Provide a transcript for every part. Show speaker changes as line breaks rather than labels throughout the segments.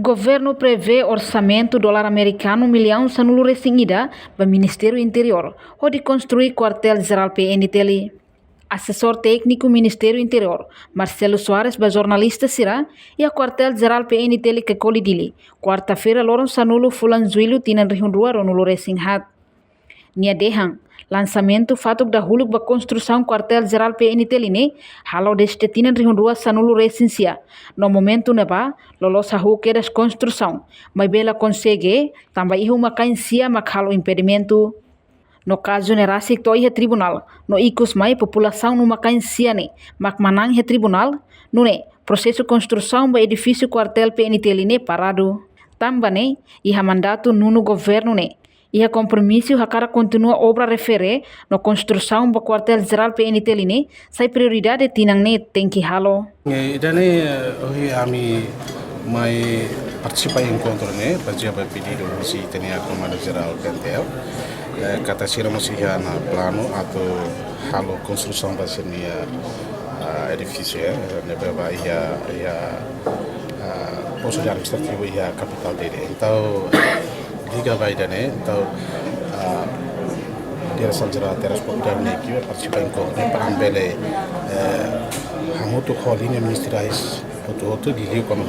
governo prevê orçamento dólar americano milhão sanulu resingida para Ministério Interior, onde construir quartel-geral PNTL. Assessor técnico Ministério Interior, Marcelo Soares, para jornalista será e a quartel-geral PNTL que colidili. Quarta-feira, Loron Sanulu Fulanzuilu tinan rihundua ronulu resinghat. Nia dehang, lançamento fatuk da huluk ba construção quartel-geral PNTL ini, halau deste tinan rihundua sanulu resinsia. No momento neba, lolos hahu kedas construção, mas bela consegue, também ihu makain sia makhalo impedimento. No caso nerasi toi he tribunal, no ikus mai população no makain siane, mak manang he tribunal, nune processo construção ba edifício quartel PNTL ne parado. Tambane iha mandato nuno governo ne, iha compromisso hakara continua obra refere no construção ba quartel geral PNTL ne, sai prioridade tinang ne tem que halo.
Idane hoje ami mai participa em encontro ne, fazia ba pedido si tenia comando geral PNTL. Kata sira masih na plano atau halo construção da senia edifício nebeba ia posto administrativo ia capital dele. Então liga vai dane, então direção geral transportar ne que participa em encontro para ambele hamuto linha ministeriais outro de Rio como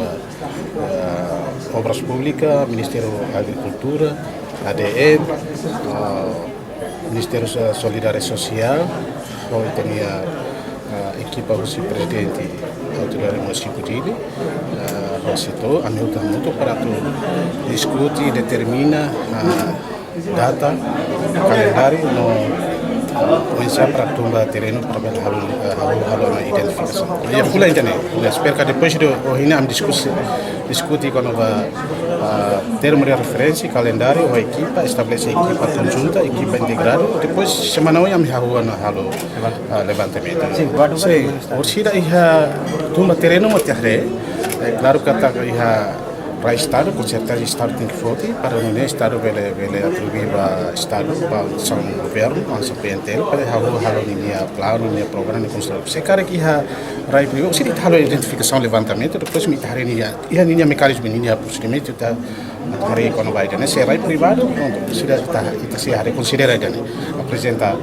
obras públicas, Ministério da Agricultura, ADM, Ministério da Solidariedade Social, onde tinha equipa do presidente da autoridade municipal dele, citou, ajuda muito para discutir e determina a data, calendário, começar para tumbar terreno para ver a identificação. E é full internet. Espero que depois de hoje am discutir quando vai termo de referência, calendário, a equipa, estabelecer equipa conjunta, equipa integrada. Depois semana hoje am rua na halo levantamento. Sim, orcida ia tumbar terreno materre. Claro que tá ia para o Estado, com certeza o Estado tem que votar, para o Estado ele atribuir para o Estado, para o São Governo, para o PNTL, para halo linha plano, linha programa de construção. Se cara que ia rai primeiro, se halo identificação, levantamento, depois me tarre linha mecanismo, linha procedimento, tá tarre quando vai né? Se rai privado, pronto, se reconsidera né? Apresenta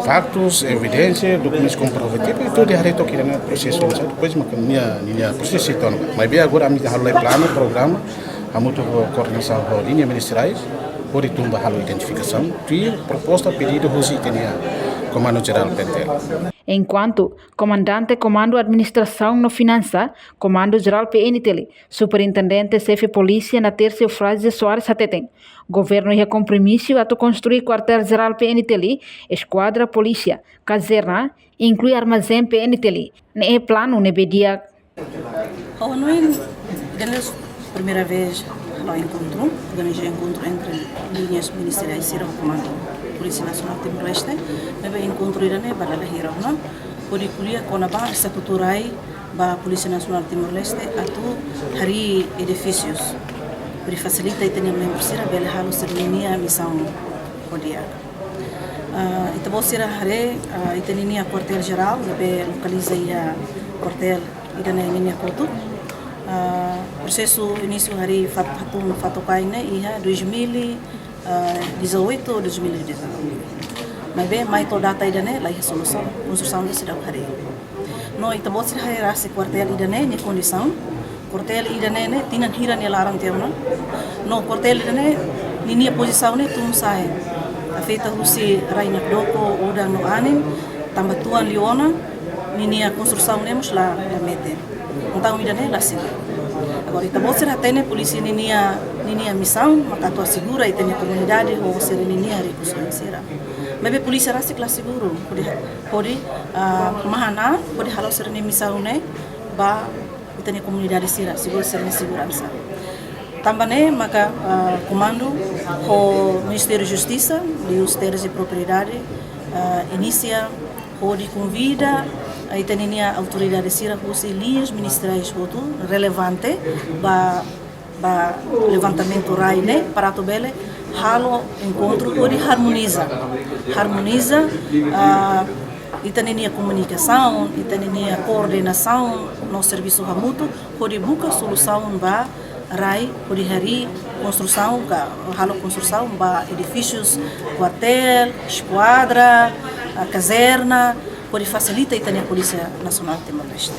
fatos, evidência, documentos comprovativos e tudo é toque no processo, depois minha processo então, mas bem agora a minha halo plano, programa, a muito coordenação com linhas ministeriais, pode tumbar a identificação, e proposta, pedido, você tinha Comando Geral PNTL.
Enquanto comandante Comando Administração no Finança, Comando Geral PNTL, Superintendente Chefe Polícia na terceira frase Soares Hateten, Governo ia compromisso a construir quartel geral PNTL, esquadra polícia, caserna, inclui armazém PNTL, ne plano ne bedia.
Primeira vez lá organizei encontro entre linhas ministeriais e o Comando Polícia Nacional Timor-Leste, nebe encontro irane balala hirau podi kuliah kona ba statuturai ba Polícia Nacional Timor-Leste atau hari edifícios podi facilita itenia membro sira bela halu serlinia missão podia itabo sira hare itenia quartel geral nebe localiza ia quartel irane linha kotu processo início hari fato kaine ia 2018 ou 2019. Mas bem, mais toda data idane lá é solução, construção de cidade hari. No itabo sira hari rasi quartel idane ni condição, quartel idane ne tinan hira ni larang tiamna. No quartel idane linha posição ne tum sai. A feita husi rainha doko udah no anin tambah tuan liona linha construção ne mus lá mete. Então idane lá sim. Agora itabo sira tene polícia linha missão, maka tu assegura e tem a comunidade ou serenidade recursos será. Mas a polícia rasa kelas seguro, pode mahana, pode halau serenidade missão né, ba tem a comunidade será seguro serenidade segurança. Também maka comando o Ministério da Justiça e os terras de propriedade inicia pode convida aí tem a autoridade será os linhas ministeriais relevante ba levantamento rai né para to bele halo encontro pode harmoniza Ita nini a comunicação, ita nini a coordenação no serviço hamuto, pode buscar solução ba rai, pode hari construção, halo construção ba edifícios, quartel, esquadra, a caserna, pode facilitar ita a Polícia Nacional de Timor-Leste.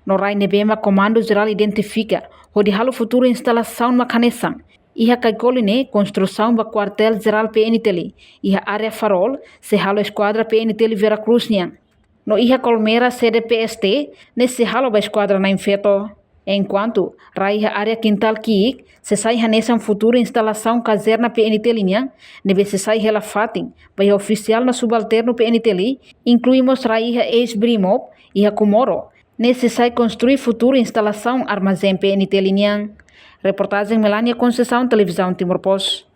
No rai nebema Comando Geral identifica onde halo futuro instalação macanesang. Iha kaikoline construção ba quartel geral PNTL. Iha área farol se halo esquadra PNTL Veracruz niang. No iha Colmera sede PST nesse halo ba esquadra na infeto. Enquanto rai iha área Quintal Kiik se sai hanesan futuro instalação caserna PNTL niang, nebe se sai hela fating ba iha oficial na subalterno PNTL, incluímos rai iha ex-Brimop, iha Comoro, nesse sai construir futuro instalação armazém PNTL niang. Reportagem Melania Conceição, Televisão Timor-Post.